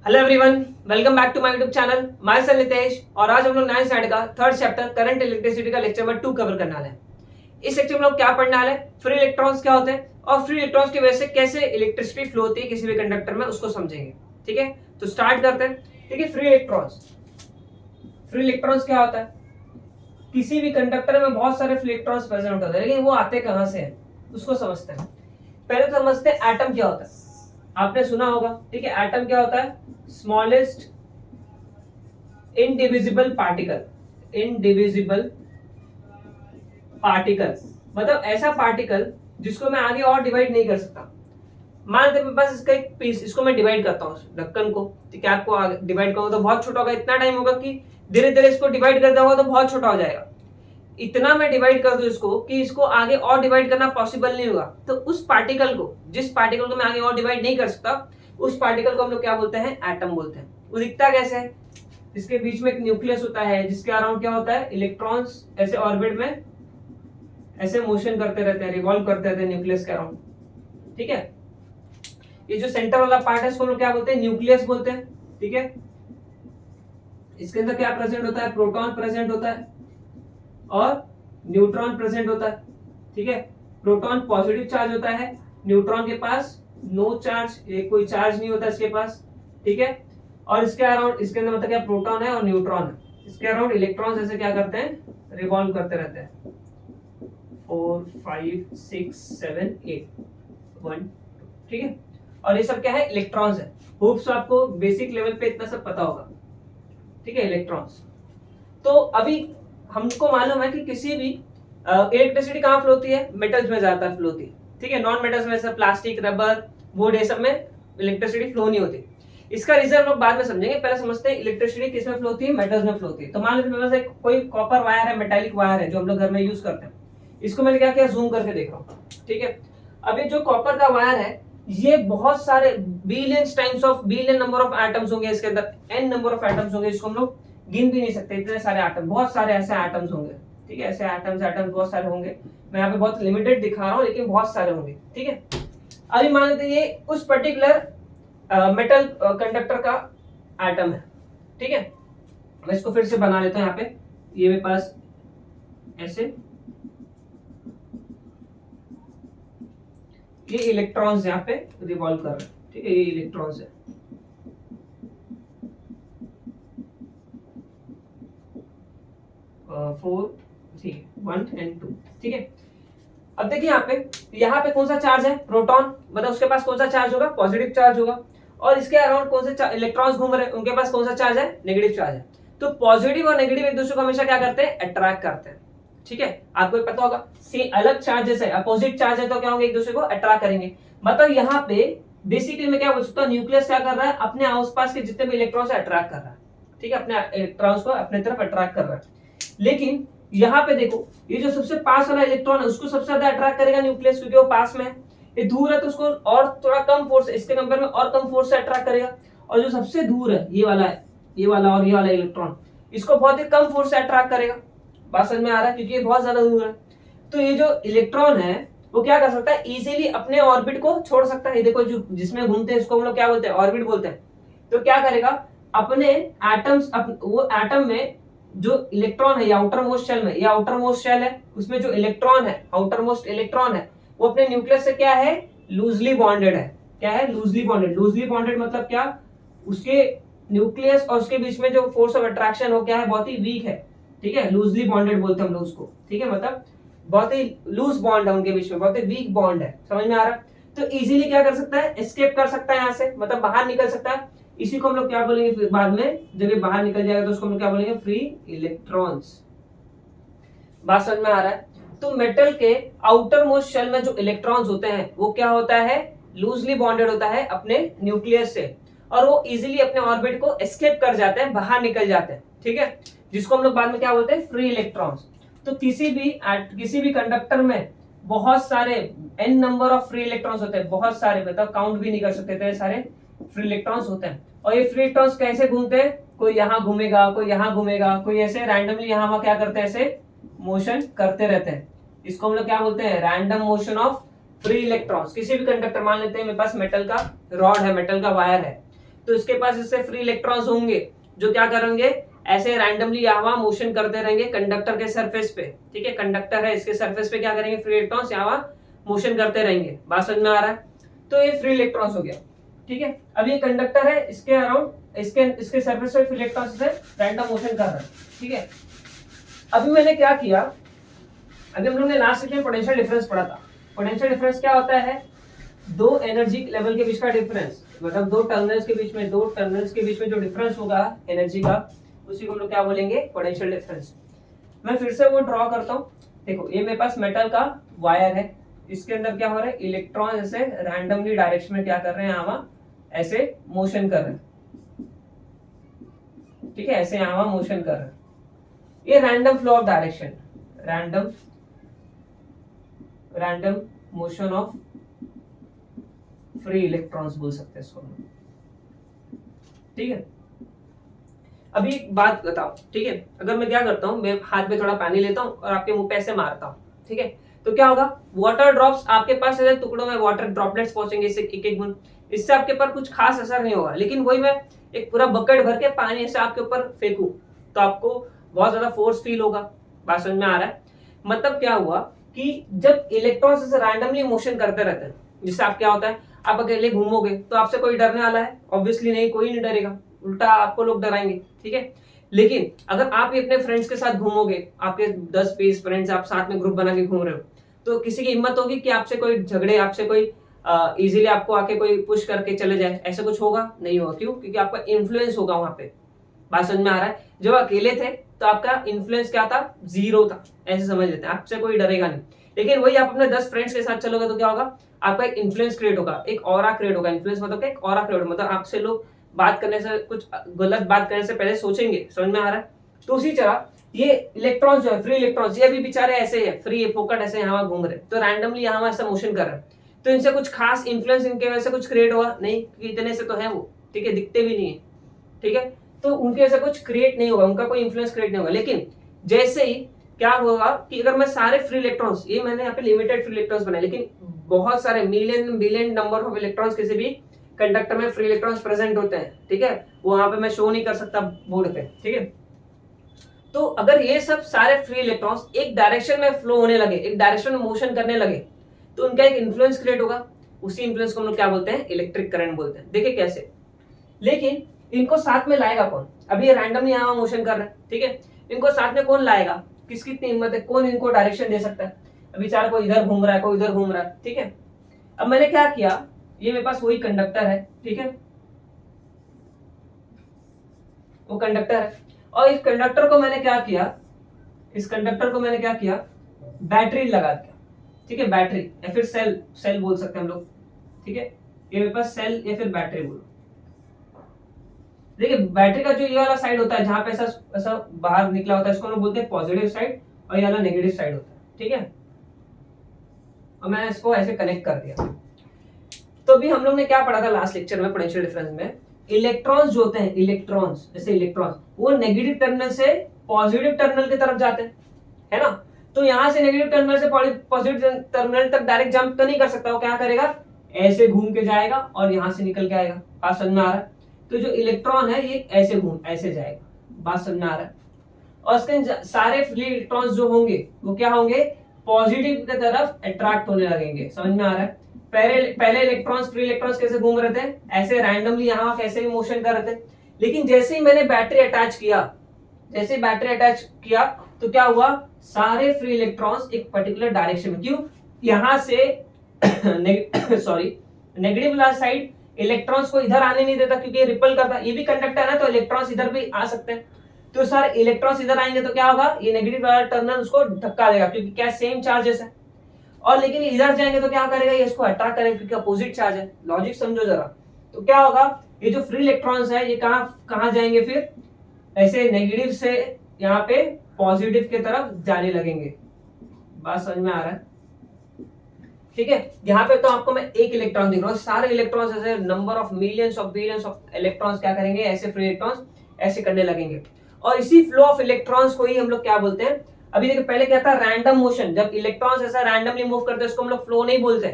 Hello everyone, welcome back to my YouTube channel. Myself Nitesh और आज हम लोग 9th स्टैंडर्ड का थर्ड चैप्टर करंट इलेक्ट्रिसिटी का लेक्चर नंबर 2 कवर करने वाले हैं। इस लेक्चर में लोग क्या पढ़ने वाले हैं, फ्री इलेक्ट्रॉन्स क्या होते हैं और फ्री इलेक्ट्रॉन्स की वजह से कैसे इलेक्ट्रिसिटी फ्लो होती है किसी भी कंडक्टर में, उसको समझेंगे। ठीक है, तो स्टार्ट करते हैं। देखिए, फ्री इलेक्ट्रॉन्स क्या होता है। किसी भी कंडक्टर में बहुत सारे फ्री इलेक्ट्रॉन्स प्रेजेंट होते हैं, लेकिन वो आते कहां से हैं उसको समझते हैं। पहले तो समझते हैं एटम क्या होता है। आपने सुना होगा, ठीक है, एटम क्या होता है, स्मॉलेस्ट इनडिविजिबल पार्टिकल मतलब ऐसा पार्टिकल जिसको मैं आगे और डिवाइड नहीं कर सकता। मान लेते हैं बस इसका एक पीस, इसको मैं डिवाइड करता हूँ ढक्कन को, ठीक है, आपको डिवाइड करूँ तो बहुत छोटा होगा, इतना टाइम होगा कि धीरे धीरे इसको डिवाइड करता होगा तो बहुत छोटा हो जाएगा। इतना मैं डिवाइड कर दूं इसको कि इसको आगे और डिवाइड करना पॉसिबल नहीं होगा, तो उस पार्टिकल को, जिस पार्टिकल को मैं आगे और डिवाइड नहीं कर सकता, उस पार्टिकल को हम लोग क्या बोलते हैं, एटम बोलते हैं। वो दिखता कैसे है, इसके बीच में एक न्यूक्लियस होता है जिसके अराउंड क्या होता है, इलेक्ट्रॉन्स ऐसे ऑर्बिट में ऐसे मोशन करते रहते हैं, रिवॉल्व करते रहते हैं न्यूक्लियस के अराउंड। ठीक है, ये जो सेंटर वाला पार्ट है इसको हम लोग क्या बोलते हैं, न्यूक्लियस बोलते हैं। ठीक है, इसके अंदर क्या प्रेजेंट होता है, प्रोटॉन प्रेजेंट होता है और न्यूट्रॉन प्रेजेंट होता है। ठीक है, प्रोटॉन पॉजिटिव चार्ज होता है, न्यूट्रॉन के पास नो चार्ज, ये कोई चार्ज नहीं होता इसके पास। ठीक है, और इसके अराउंड, इसके अंदर मतलब क्या, प्रोटॉन है और न्यूट्रॉन है, इसके अराउंड इलेक्ट्रॉन्स ऐसे क्या करते हैं, रिवॉल्व करते रहते हैं। 4 5 6 7 8 1। ठीक है, और ये सब क्या है, इलेक्ट्रॉन्स है। होप्स आपको बेसिक लेवल पे इतना सब पता होगा। ठीक है, इलेक्ट्रॉन्स। तो अभी हमको मालूम है कि किसी भी इलेक्ट्रिसिटी कहाँ फ्लो होती है, मेटल्स में ज्यादातर फ्लो होती है। ठीक है, नॉन मेटल्स में जैसे प्लास्टिक, रबर, वुड, ये सब में इलेक्ट्रिसिटी फ्लो नहीं होती। इसका रीजन हम लोग बाद में समझेंगे, पहले समझते हैं इलेक्ट्रिसिटी किस में फ्लो होती है, मेटल्स में फ्लो होती है। तो मान लीजिए मेरे पास एक कोई कॉपर वायर है, मेटालिक वायर है जो हम लोग घर में यूज करते हैं। इसको मैंने क्या किया, जूम करके देख रहा हूँ। ठीक है, अभी जो कॉपर का वायर है, ये बहुत सारे बिलियन नंबर ऑफ एटम्स होंगे इसके अंदर, एन नंबर ऑफ एटम्स होंगे, इसको हम लोग गिन भी नहीं सकते, इतने सारे एटम, बहुत सारे ऐसे एटम्स होंगे। ठीक है, ऐसे एटम्स बहुत सारे होंगे। मैं यहाँ पे बहुत लिमिटेड दिखा रहा हूँ लेकिन बहुत सारे होंगे। ठीक है, अभी मान लेते हैं ये उस पर्टिकुलर मेटल कंडक्टर का एटम है। ठीक है, मैं इसको फिर से बना लेता हूँ। यहाँ पे ये मेरे पास ऐसे ये इलेक्ट्रॉन्स यहाँ पे रिवॉल्व कर रहे हैं। ठीक है, ये इलेक्ट्रॉन्स है। Four, three, 1 and 2। ठीक है, अब देखिए यहाँ पे कौन सा चार्ज है, प्रोटॉन, मतलब उसके पास कौन सा चार्ज होगा, पॉजिटिव चार्ज होगा। और इसके अराउंड कौन से इलेक्ट्रॉन्स घूम रहे हैं, उनके पास कौन सा चार्ज है, नेगेटिव चार्ज है। तो पॉजिटिव और नेगेटिव एक दूसरे को हमेशा क्या करते हैं, अट्रैक्ट करते हैं। ठीक है, आपको पता होगा, से अलग चार्जेस है, अपोजिट चार्ज है तो क्या होंगे, एक दूसरे को अट्रैक्ट करेंगे। मतलब यहाँ पे बेसिकली मैं क्या बोल सकता हूँ, न्यूक्लियस क्या कर रहा है, अपने आसपास के जितने भी इलेक्ट्रॉन्स अट्रैक्ट कर रहा है। ठीक है, अपने इलेक्ट्रॉन्स को अपने तरफ अट्रैक्ट कर रहा है। लेकिन यहाँ पे देखो, ये जो सबसे पास वाला इलेक्ट्रॉन है उसको सबसे ज्यादा अट्रैक्ट करेगा न्यूक्लियस, क्योंकि वो पास में है। ये दूर है तो उसको और थोड़ा कम फोर्स, इसके कंपेयर में और कम फोर्स से अट्रैक्ट करेगा। और जो सबसे दूर है, ये वाला है, ये वाला और ये वाला इलेक्ट्रॉन, इसको बहुत ही कम फोर्स से अट्रैक्ट करेगा। बात समझ में आ रहा है, क्योंकि ये बहुत ज्यादा दूर है। तो ये जो इलेक्ट्रॉन है वो क्या कर सकता है, इजीली अपने ऑर्बिट को छोड़ सकता है। ये देखो, जो जिसमें घूमते हैं इसको हम लोग क्या बोलते हैं, ऑर्बिट बोलते हैं। तो क्या करेगा, अपने एटम्स, वो एटम में जो इलेक्ट्रॉन है, ये आउटर मोस्ट शेल में, ये आउटर मोस्ट शेल है, उसमें जो इलेक्ट्रॉन है, आउटर मोस्ट इलेक्ट्रॉन है, वो अपने न्यूक्लियस से क्या है, लूजली बॉन्डेड है। क्या है, लूजली बॉन्डेड। लूजली बॉन्डेड मतलब क्या, उसके न्यूक्लियस और उसके बीच में जो फोर्स ऑफ अट्रैक्शन हो क्या है, बहुत ही वीक है। ठीक है, लूजली बॉन्डेड बोलते हैं हम लोग उसको। ठीक है, मतलब बहुत ही लूज बॉन्ड है उनके बीच में, बहुत ही वीक बॉन्ड है। समझ में आ रहा है। तो इजीली क्या कर सकता है, एस्केप कर सकता है यहाँ से, मतलब बाहर निकल सकता है। इसी को हम लोग क्या बोलेंगे फिर बाद में, जब ये बाहर निकल जाएगा तो उसको हम लोग क्या बोलेंगे, फ्री इलेक्ट्रॉन्स। बात समझ में आ रहा है। तो मेटल के आउटर मोस्ट शेल में जो इलेक्ट्रॉन्स होते हैं वो क्या होता है, लूजली बॉन्डेड होता है अपने न्यूक्लियस से, और वो इजीली अपने ऑर्बिट को एस्केप कर जाते हैं, बाहर निकल जाते हैं। ठीक है, जिसको हम लोग बाद में क्या बोलते हैं, फ्री इलेक्ट्रॉन्स। तो किसी भी कंडक्टर में बहुत सारे n number of free electrons होते हैं, बहुत सारे, मतलब काउंट भी नहीं कर सकते, इतने सारे फ्री इलेक्ट्रॉन्स होते हैं। और ये फ्री इलेक्ट्रॉन्स कैसे घूमते हैं, कोई यहाँ घूमेगा, कोई यहाँ घूमेगा, कोई ऐसे रैंडमली यहाँ वहां क्या करते हैं, ऐसे मोशन करते रहते हैं। इसको हम लोग क्या बोलते हैं, random motion of free electrons. किसी भी कंडक्टर, मान लेते हैं मेरे पास मेटल का रॉड है, मेटल का वायर है, तो इसके पास इससे फ्री इलेक्ट्रॉन्स होंगे जो क्या करेंगे, ऐसे रैंडमली यहाँ मोशन करते रहेंगे कंडक्टर के सरफेस पे। ठीक है, कंडक्टर है, इसके सरफेस पे क्या करेंगे, फ्री इलेक्ट्रॉन्स यहाँ मोशन करते रहेंगे। बात समझ में आ रहा है? तो ये फ्री इलेक्ट्रॉन्स हो गया। ठीक है, अब ये कंडक्टर है, इसके अराउंड इसके सरफेस पे फ्री इलेक्ट्रॉन्स से रैंडम मोशन कर रहा है। ठीक है, अभी मैंने क्या किया, अभी हम लोग ने लास्ट सेक्शन में पोटेंशियल डिफरेंस पढ़ा था। पोटेंशियल डिफरेंस क्या होता है, दो एनर्जी लेवल के बीच का डिफरेंस, मतलब दो टर्मिनल्स के बीच में जो डिफरेंस होगा एनर्जी का, उसी को हम लोग क्या बोलेंगे, पोटेंशियल डिफरेंस। मैं फिर से वो ड्रॉ करता हूँ। देखो ये मेरे पास मेटल का वायर है, इसके अंदर क्या हो रहा है, इलेक्ट्रॉन ऐसे रैंडमली डायरेक्शन में क्या कर रहे हैं, यहाँ ऐसे मोशन कर रहे हैं। ठीक है, ऐसे यहाँ मोशन कर रहे हैं। ये random flow of direction, random motion of free electrons बोल सकते हैं इसको। ठीक है, अभी एक बात बताओ। ठीक है, अगर मैं क्या करता हूं, मैं हाथ में थोड़ा पानी लेता हूं और आपके मुंह पे ऐसे मारता हूं। ठीक है, तो क्या होगा, वाटर ड्रॉप्स आपके पास ऐसे टुकड़ों में वाटर ड्रॉपलेट्स पहुंचेंगे, इससे एक एक बूंद, इससे आपके ऊपर कुछ खास असर नहीं होगा। लेकिन वही मैं एक पूरा बकेट भर के पानी से आपके ऊपर फेंकूं तो आपको बहुत ज्यादा फोर्स फील होगा। बात समझ में आ रहा है? मतलब क्या हुआ कि जब इलेक्ट्रॉन्स से रैंडमली मोशन करते रहते हैं, जिससे आप क्या होता है, आप अकेले घूमोगे तो आपसे कोई डरने वाला है? ऑब्वियसली नहीं, कोई नहीं डरेगा, उल्टा आपको लोग डराएंगे। ठीक है, लेकिन अगर आप भी अपने फ्रेंड्स के साथ घूमोगे, आपके 10-20 फ्रेंड्स आप साथ में ग्रुप बना के घूम रहे हो, तो किसी की हिम्मत होगी कि आपसे कोई झगड़े, आपसे कोई इजीली आपको आके कोई पुश करके चले जाए? ऐसा कुछ होगा? नहीं होगा। क्यों? क्योंकि आपका इन्फ्लुएंस होगा वहां पे। बात समझ में आ रहा है? जब अकेले थे तो आपका इन्फ्लुएंस क्या था, जीरो था, ऐसे समझ लेते हैं, आपसे कोई डरेगा नहीं। लेकिन वही आप अपने 10 फ्रेंड्स के साथ चलोगे तो क्या होगा, आपका एक इन्फ्लुएंस क्रिएट होगा, एक ऑरा क्रिएट होगा। इन्फ्लुएंस मतलब एक ऑरा क्रिएट, मतलब आपसे लोग बात करने से, कुछ गलत बात करने से पहले सोचेंगे। समझ में आ रहा है? तो उसी तरह ये इलेक्ट्रॉन्स जो है, फ्री इलेक्ट्रॉन्स, ये भी बेचारे ऐसे है, फ्री फोकट ऐसे यहाँ घूम रहे, तो रैंडमली यहाँ ऐसा मोशन कर रहे हैं, तो इनसे कुछ खास इन्फ्लुएंस इनके वजह से कुछ क्रिएट हुआ नहीं, क्योंकि इतने से तो है वो। ठीक है, दिखते भी नहीं है। ठीक है, तो उनके वजह से कुछ क्रिएट नहीं होगा, उनका कोई इन्फ्लुएंस क्रिएट नहीं होगा। लेकिन जैसे ही क्या होगा कि अगर मैं सारे फ्री इलेक्ट्रॉन्स, ये मैंने यहाँ पे लिमिटेड फ्री इलेक्ट्रॉन्स बनाए, लेकिन बहुत सारे million billion number of electrons किसी भी कंडक्टर में फ्री इलेक्ट्रॉन्स प्रेजेंट होते हैं। ठीक है, वो वहां पे मैं शो नहीं कर सकता बोर्ड पे। ठीक है, तो अगर ये सब सारे फ्री इलेक्ट्रॉन्स एक डायरेक्शन में फ्लो होने लगे, एक डायरेक्शन में मोशन करने लगे, तो उनका एक इन्फ्लुएंस क्रिएट होगा। उसी इन्फ्लुएंस को हम लोग क्या बोलते हैं, इलेक्ट्रिक करंट बोलते हैं। देखिए कैसे, लेकिन इनको साथ में लाएगा कौन? अभी ये रैंडमली यहाँ मोशन कर रहे हैं। ठीक है, इनको साथ में कौन लाएगा, किसकी इतनी हिम्मत है, कौन इनको डायरेक्शन दे सकता है? अभी बेचारा कोई इधर घूम रहा है, कोई इधर घूम रहा है। ठीक है, अब मैंने क्या किया, ये मेरे पास वही कंडक्टर है। ठीक है, वो कंडक्टर है, और इस कंडक्टर को मैंने क्या किया, इस कंडक्टर को मैंने क्या किया, बैटरी लगा दिया। ठीक है, बैटरी या फिर सेल बोल सकते हैं हम लोग। ठीक है, ये मेरे पास सेल या फिर बैटरी बोलो। देखिए बैटरी का जो ये वाला साइड होता है, जहां पे ऐसा ऐसा बाहर निकला होता है, इसको हम लोग बोलते हैं पॉजिटिव साइड, और ये वाला नेगेटिव साइड होता है। ठीक है, और मैंने इसको ऐसे कनेक्ट कर दिया। तो अभी हम लोग ने क्या पढ़ा था लास्ट लेक्चर में पोटेंशियल डिफरेंस में, इलेक्ट्रॉन्स जो होते हैं, इलेक्ट्रॉन्स जैसे इलेक्ट्रॉन्स, वो नेगेटिव टर्मिनल से पॉजिटिव टर्मिनल की तरफ जाते हैं, है ना? तो यहां से नेगेटिव टर्मिनल से पॉजिटिव टर्मिनल तक डायरेक्ट जंप तो नहीं कर सकता, वो क्या करेगा, ऐसे घूम के जाएगा और यहां से निकल के आएगा। बात समझ में आ रहा है? तो जो इलेक्ट्रॉन है ये ऐसे जाएगा। बात समझ में आ रहा है? और इसके सारे फ्री इलेक्ट्रॉन्स जो होंगे वो क्या होंगे, पॉजिटिव की तरफ अट्रैक्ट होने लगेंगे। समझ में आ रहा है? पहले इलेक्ट्रॉन्स, फ्री इलेक्ट्रॉन्स कैसे घूम रहे थे, ऐसे रैंडमली यहाँ कैसे भी मोशन कर रहे थे। लेकिन जैसे ही मैंने बैटरी अटैच किया, तो क्या हुआ, सारे फ्री इलेक्ट्रॉन्स एक पर्टिकुलर डायरेक्शन में, क्यों, यहां से नेगेटिव वाला साइड इलेक्ट्रॉन्स को इधर आने नहीं देता, क्योंकि ये रिपल करता है, ये भी कंडक्टर है, तो इलेक्ट्रॉन्स इधर भी आ सकते हैं। तो सारे इलेक्ट्रॉन्स इधर आएंगे तो क्या होगा, ये नेगेटिव वाला टर्मिनल उसको धक्का देगा, क्योंकि क्या सेम चार्जेस है। और लेकिन इधर जाएंगे तो क्या करेगा, ये इसको अट्रैक्ट करेगा, क्योंकि अपोजिट चार्ज है। लॉजिक समझो जरा। तो क्या होगा, ये जो फ्री इलेक्ट्रॉन्स है ये कहां जाएंगे, फिर ऐसे नेगेटिव से यहाँ पे पॉजिटिव की तरफ जाने लगेंगे। बात समझ में आ रहा है? ठीक है, यहाँ पे तो आपको मैं एक इलेक्ट्रॉन दिख रहा हूँ, सारे इलेक्ट्रॉन्स ऐसे number of millions of billions of electrons क्या करेंगे, ऐसे फ्री इलेक्ट्रॉन्स ऐसे करने लगेंगे। और इसी फ्लो ऑफ इलेक्ट्रॉन्स को ही हम लोग क्या बोलते हैं, अभी देखिए पहले क्या था, रैंडम मोशन। जब इलेक्ट्रॉन्स ऐसा रैंडमली मूव करते हैं उसको हम लोग फ्लो नहीं बोलते,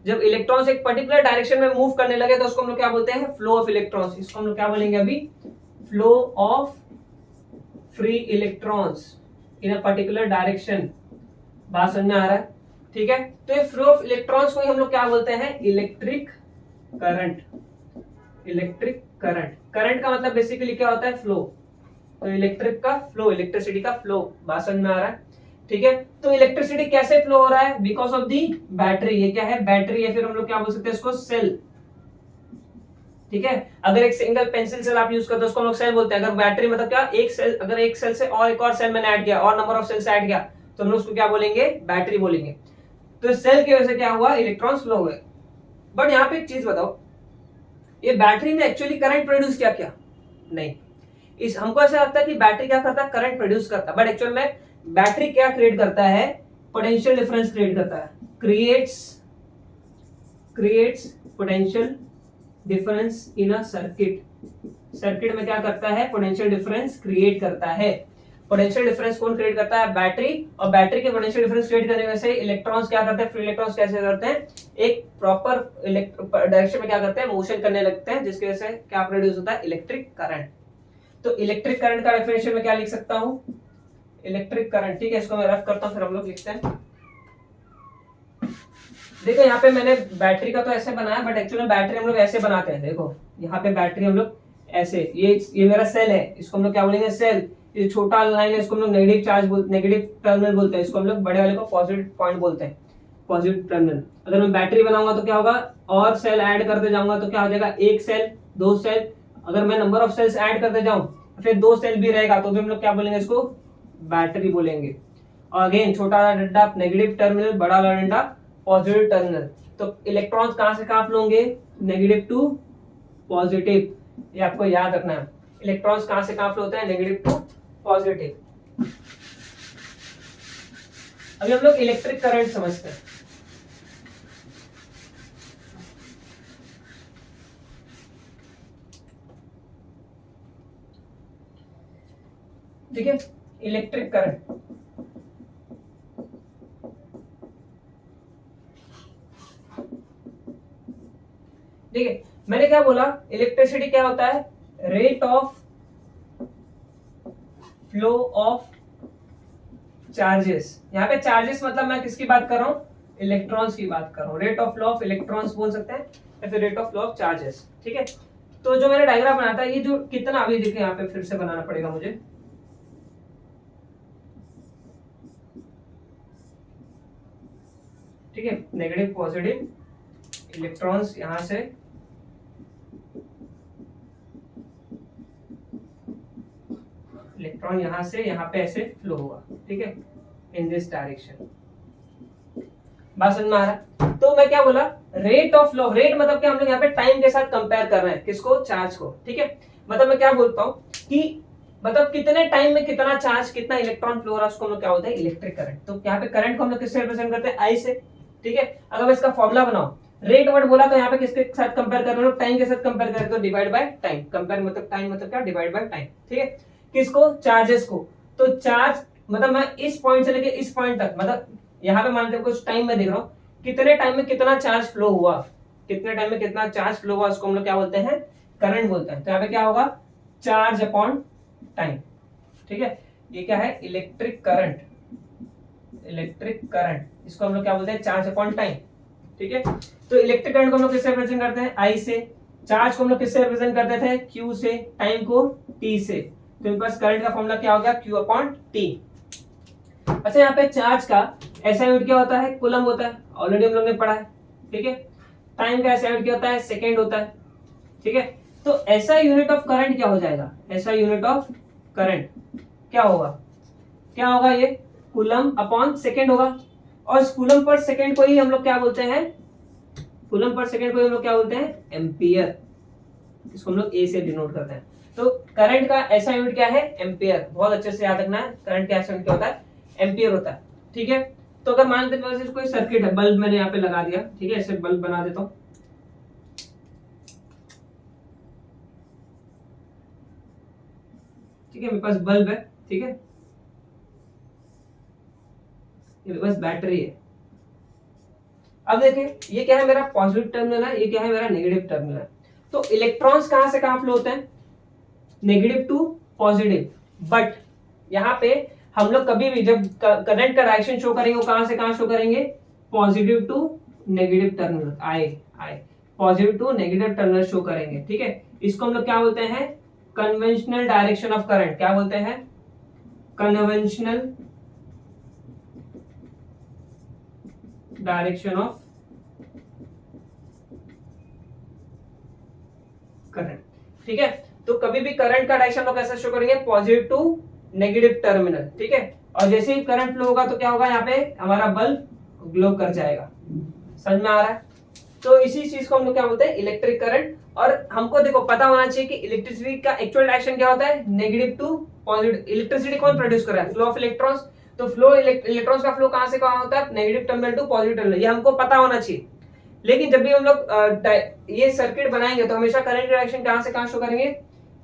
जब इलेक्ट्रॉन्स एक पर्टिकुलर डायरेक्शन में मूव करने लगे तो उसको हम लोग क्या बोलते हैं, फ्लो ऑफ इलेक्ट्रॉन्स। इसको हम लोग क्या बोलेंगे अभी, flow of free electrons in a particular direction. बात समझ में आ रहा है, ठीक है। तो ये फ्लो ऑफ इलेक्ट्रॉन्स को ही हम लोग क्या बोलते हैं, electric current. Electric current, current का मतलब बेसिकली क्या होता है, फ्लो। तो इलेक्ट्रिक का फ्लो, इलेक्ट्रिसिटी का फ्लो, बात समझ में आ रहा है, ठीक है। तो इलेक्ट्रिसिटी कैसे फ्लो हो रहा है, बिकॉज ऑफ दी बैटरी। ये क्या है, बैटरी है, फिर हम लोग क्या बोल सकते हैं इसको, सेल, ठीक है। अगर एक सिंगल पेंसिल सेल आप यूज करते हो उसको हम लोग सेल बोलते हैं। अगर बैटरी मतलब क्या, एक सेल, अगर एक सेल से और एक और सेल मैंने ऐड किया और नंबर ऑफ सेल्स ऐड किया तो हम लोग उसको क्या बोलेंगे, बैटरी बोलेंगे। तो सेल की वजह से क्या हुआ, इलेक्ट्रॉन्स फ्लो हुए। बट यहाँ पे एक चीज बताओ, ये बैटरी ने एक्चुअली करंट प्रोड्यूस किया क्या, नहीं। इस हमको ऐसा लगता है कि बैटरी क्या करता है, करंट प्रोड्यूस करता है, बट एक्चुअल में बैटरी क्या क्रिएट करता है, पोटेंशियल डिफरेंस क्रिएट करता है, creates potential difference in a circuit. Circuit में क्या करता है, पोटेंशियल डिफरेंस क्रिएट करता है। पोटेंशियल डिफरेंस कौन क्रिएट करता है, बैटरी। और बैटरी के पोटेंशियल डिफरेंस क्रिएट करने से इलेक्ट्रॉन्स क्या करते हैं, फ्री इलेक्ट्रॉन्स कैसे करते हैं, एक प्रॉपर डायरेक्शन में क्या करते हैं, मोशन करने लगते हैं, जिसकी वजह से क्या प्रोड्यूस होता है, इलेक्ट्रिक करंट। तो इलेक्ट्रिक करंट का डेफिनेशन में क्या लिख सकता हूं, इलेक्ट्रिक करंट, ठीक है। इसको मैं रफ करता हूं, फिर हम लोग लिखते हैं। देखो यहाँ पे मैंने बैटरी का तो ऐसे बनाया, बट एक्चुअली बैटरी हम लोग ऐसे बनाते हैं। देखो यहाँ पे बैटरी हम लोग ऐसे, ये मेरा सेल है, इसको हम लोग क्या बोलेंगे, सेल। ये छोटा लाइन है, इसको हम लोग नेगेटिव चार्ज नेगेटिव टर्मिनल बोलते हैं। इसको हम लोग बड़े वाले को पॉजिटिव पॉइंट बोलते हैं, पॉजिटिव टर्मिनल। अगर मैं बैटरी बनाऊंगा तो क्या होगा, और सेल ऐड करते जाऊंगा तो क्या हो जाएगा, एक सेल, दो सेल। अगर मैं नंबर ऑफ सेल्स ऐड करते जाऊं फिर दो सेल भी रहेगा तो भी हम लोग क्या बोलेंगे, इसको बैटरी बोलेंगे। और अगेन छोटा वाला डंडा नेगेटिव टर्मिनल, बड़ा वाला डंडा पॉजिटिव टर्मिनल। तो इलेक्ट्रॉन्स कहां से कहां फ्लो होंगे, नेगेटिव टू पॉजिटिव। ये आपको याद रखना है, इलेक्ट्रॉन्स कहां से कहां फ्लो होते हैं, नेगेटिव टू पॉजिटिव। अभी हम लोग इलेक्ट्रिक करंट समझते हैं। ठीक है, इलेक्ट्रिक करंट, ठीक है। मैंने क्या बोला, इलेक्ट्रिसिटी क्या होता है, rate of flow of charges. यहाँ पे चार्जेस मतलब मैं किसकी बात कर रहा हूँ, इलेक्ट्रॉन्स की बात कर रहा हूँ। Rate of flow of electrons बोल सकते हैं, या फिर rate of flow of charges, ठीक है। तो जो मैंने डायग्राम बनाया था, ये जो कितना, अभी देखिए यहाँ पे फिर से बनाना पड़ेगा मुझे। ठीक है, नेगेटिव पॉजिटिव, इलेक्ट्रॉन्स यहां से इलेक्ट्रॉन यहां से यहां पे ऐसे फ्लो होगा, ठीक है, इन दिस डायरेक्शन। बात समझ में आ रहा है। तो मैं क्या बोला, रेट ऑफ फ्लो, रेट मतलब क्या, हम लोग यहाँ पे टाइम के साथ कंपेयर कर रहे हैं, किसको, चार्ज को, ठीक है। मतलब मैं क्या बोलता हूँ कि मतलब कितने टाइम में कितना चार्ज, कितना इलेक्ट्रॉन फ्लो हो रहा है, उसको हम लोग क्या बोलते हैं, इलेक्ट्रिक करंट। तो यहाँ पे करंट को हम लोग किससे रिप्रेजेंट करते हैं, आई से, ठीक है। अगर मैं इसका फॉर्मूला बनाऊं, रेट वर्ड बोला तो यहाँ पे किसके साथ कंपेयर कर रहे हो, टाइम के साथ कंपेयर करें तो डिवाइड बाय टाइम। कंपेयर मतलब टाइम मतलब क्या, डिवाइड बाय टाइम, ठीक है। किसको, चार्जेस को। तो चार्ज मतलब मैं इस पॉइंट से लेके इस पॉइंट तक, मतलब यहाँ पे मानते हैं कुछ टाइम में देख रहा हूँ, कितने टाइम में कितना चार्ज फ्लो हुआ, कितने टाइम में कितना चार्ज फ्लो हुआ, उसको हम लोग क्या बोलते हैं, करंट बोलते हैं। तो यहाँ पे क्या होगा, चार्ज अपॉन टाइम, ठीक है। ये क्या है, इलेक्ट्रिक करंट, इलेक्ट्रिक करंट, इसको हम लोग क्या बोलते हैं, चार्ज अपॉन टाइम, ठीक है। तो इलेक्ट्रिक करंट को हम लोग किससे रिप्रेजेंट करते हैं, आई से। चार्ज को हम लोग किससे रिप्रेजेंट करते थे, क्यू से। टाइम को टी से। तो इनके पास करंट का फॉर्मूला क्या हो गया, क्यू अपॉन टी। अच्छा, यहाँ पे चार्ज का ऐसा यूनिट क्या होता है, कूलम होता है, ऑलरेडी हम लोग ने पढ़ा है, ठीक है। टाइम का ऐसा यूनिट क्या होता है, सेकेंड होता है, ठीक है। तो ऐसा यूनिट ऑफ करंट क्या हो जाएगा, ऐसा यूनिट ऑफ करंट क्या होगा, क्या होगा, ये कूलम अपॉन सेकेंड होगा। और कूलम पर सेकेंड को ही हम लोग क्या बोलते हैं, कूलम पर सेकेंड को हम लोग क्या बोलते हैं, एम्पियर। इसको हम लोग ए से डिनोट करते हैं। तो करंट का ऐसा यूनिट क्या है, एम्पियर। बहुत अच्छे से याद रखना है, करंट का ऐसा यूनिट क्या होता है, एम्पियर होता है, ठीक है। तो अगर मान लेते कोई सर्किट है, बल्ब मैंने यहाँ पे लगा दिया, ठीक है, ऐसे बल्ब बना देता हूँ, ठीक है, मेरे पास बल्ब है, ठीक है, ये मेरे पास बैटरी है, अब देखिए ये क्या है मेरा पॉजिटिव टर्मिनल है, ये क्या है मेरा नेगेटिव टर्मिनल है। तो इलेक्ट्रॉन्स कहां से कहां फ्लो होते हैं, नेगेटिव टू पॉजिटिव, बट यहाँ पे हम लोग कभी भी जब करंट का डायरेक्शन शो करेंगे वो कहां से कहां शो करेंगे, पॉजिटिव टू नेगेटिव टर्मिनल, आए positive to negative terminal show करेंगे, ठीक है। इसको हम लोग क्या बोलते हैं, कन्वेंशनल डायरेक्शन ऑफ करंट, क्या बोलते हैं, कन्वेंशनल डायरेक्शन ऑफ करंट, ठीक है। तो कभी भी करंट का डायरेक्शन लोग कैसे शो करेंगे, पॉजिटिव टू नेगेटिव टर्मिनल, ठीक है। और जैसे ही करंट फ्लो होगा तो क्या होगा, यहाँ पे हमारा बल्ब ग्लो कर जाएगा, समझ में आ रहा है। तो इसी चीज को हम लोग क्या बोलते हैं, इलेक्ट्रिक करंट। और हमको देखो पता होना चाहिए कि इलेक्ट्रिसिटी का एक्चुअल डायरेक्शन क्या होता है, नेगेटिव टू पॉजिटिव। इलेक्ट्रिसिटी कौन प्रोड्यूस कर रहा है, फ्लो ऑफ इलेक्ट्रॉन्स। तो फ्लो इलेक्ट्रॉन्स का फ्लो कहां से कहां होता है, negative terminal to positive terminal, ये हमको पता होना चाहिए। लेकिन जब भी हम लोग ये सर्किट बनाएंगे तो हमेशा करंट डायरेक्शन कहां से कहां शो करेंगे,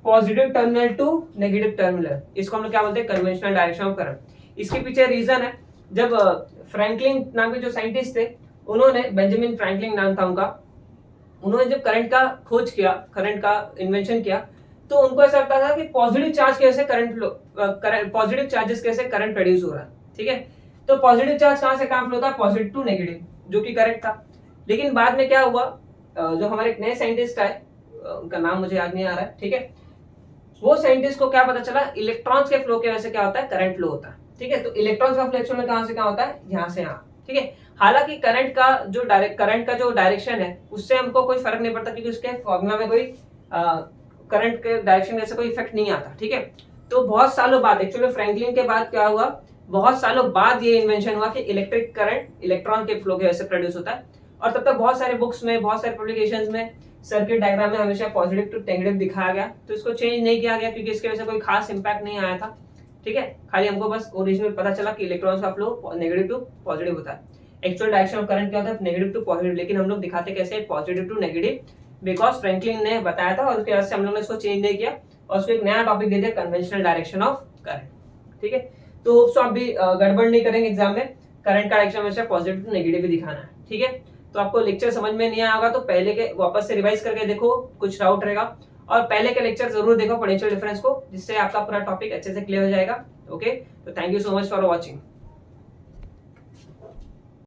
positive terminal to negative terminal. इसको हम लोग क्या बोलते हैं, कन्वेंशनल डायरेक्शन ऑफ करंट। इसके पीछे रीजन है, जब फ्रैंकलिन नाम के जो साइंटिस्ट थे, उन्होंने, बेंजामिन फ्रैंकलिन नाम था उनका, उन्होंने जब करंट का खोज किया, करंट का इन्वेंशन किया, तो उनको ऐसा लगता था कि पॉजिटिव चार्ज कैसे करंट फ्लो, पॉजिटिव चार्जेस कैसे करंट प्रोड्यूस हो रहा है, ठीक है। तो पॉजिटिव चार्ज कहां से कहां फ्लो होता है, पॉजिटिव टू नेगेटिव, जो कि करेक्ट था। लेकिन बाद में क्या हुआ, जो हमारे एक नए साइंटिस्ट आए, उनका नाम मुझे याद नहीं आ रहा है, ठीक है। वो साइंटिस्ट को क्या पता चला, इलेक्ट्रॉन्स के फ्लो की वजह से क्या होता है, करंट फ्लो होता है, ठीक है। तो इलेक्ट्रॉन्स का फ्लो एक्चुअल में कहां से कहां होता है, यहां से यहां, ठीक है। हालांकि करंट का जो डायरेक्शन है उससे हमको कोई फर्क नहीं पड़ता, क्योंकि उसके फॉर्मूला में कोई करंट के डायरेक्शन जैसे कोई इफेक्ट नहीं आता, ठीक है। तो बहुत सालों बाद, एक्चुअली फ्रैंकलिन के बाद क्या हुआ, बहुत सालों बाद ये इन्वेंशन हुआ कि इलेक्ट्रिक करंट इलेक्ट्रॉन के फ्लो की वजह से प्रोड्यूस होता है। और तब तक बहुत सारे बुक्स में, बहुत सारे पब्लिकेशंस में सर्किट डायग्राम में हमेशा पॉजिटिव टू नेगेटिव दिखाया गया, तो इसको चेंज नहीं किया गया क्योंकि इसके वजह से कोई खास इंपैक्ट नहीं आया था, ठीक है। खाली हमको बस ओरिजिनल पता चला कि इलेक्ट्रॉन्स का फ्लो नेगेटिव टू पॉजिटिव होता है। एक्चुअल डायरेक्शन ऑफ करंट क्या होता है, नेगेटिव टू पॉजिटिव, लेकिन हम लोग दिखाते कैसे, positive to negative, because Franklin ने बताया था और उसकी वजह से हम लोगों ने इसको चेंज नहीं किया और उसको एक नया टॉपिक दे दिया, कन्वेंशनल डायरेक्शन ऑफ करंट, ठीक है। तो होप्स आप भी गड़बड़ नहीं करेंगे एग्जाम में, करंट का डायरेक्शन हमेशा पॉजिटिव टू नेगेटिव भी दिखाना है, ठीक है। तो आपको लेक्चर समझ में नहीं आया होगा तो पहले के वापस से रिवाइज करके देखो, कुछ डाउट रहेगा, और पहले के लेक्चर जरूर देखो पोटेंशियल डिफरेंस को, जिससे आपका पूरा टॉपिक अच्छे से क्लियर हो जाएगा। ओके, तो thank you so much for watching.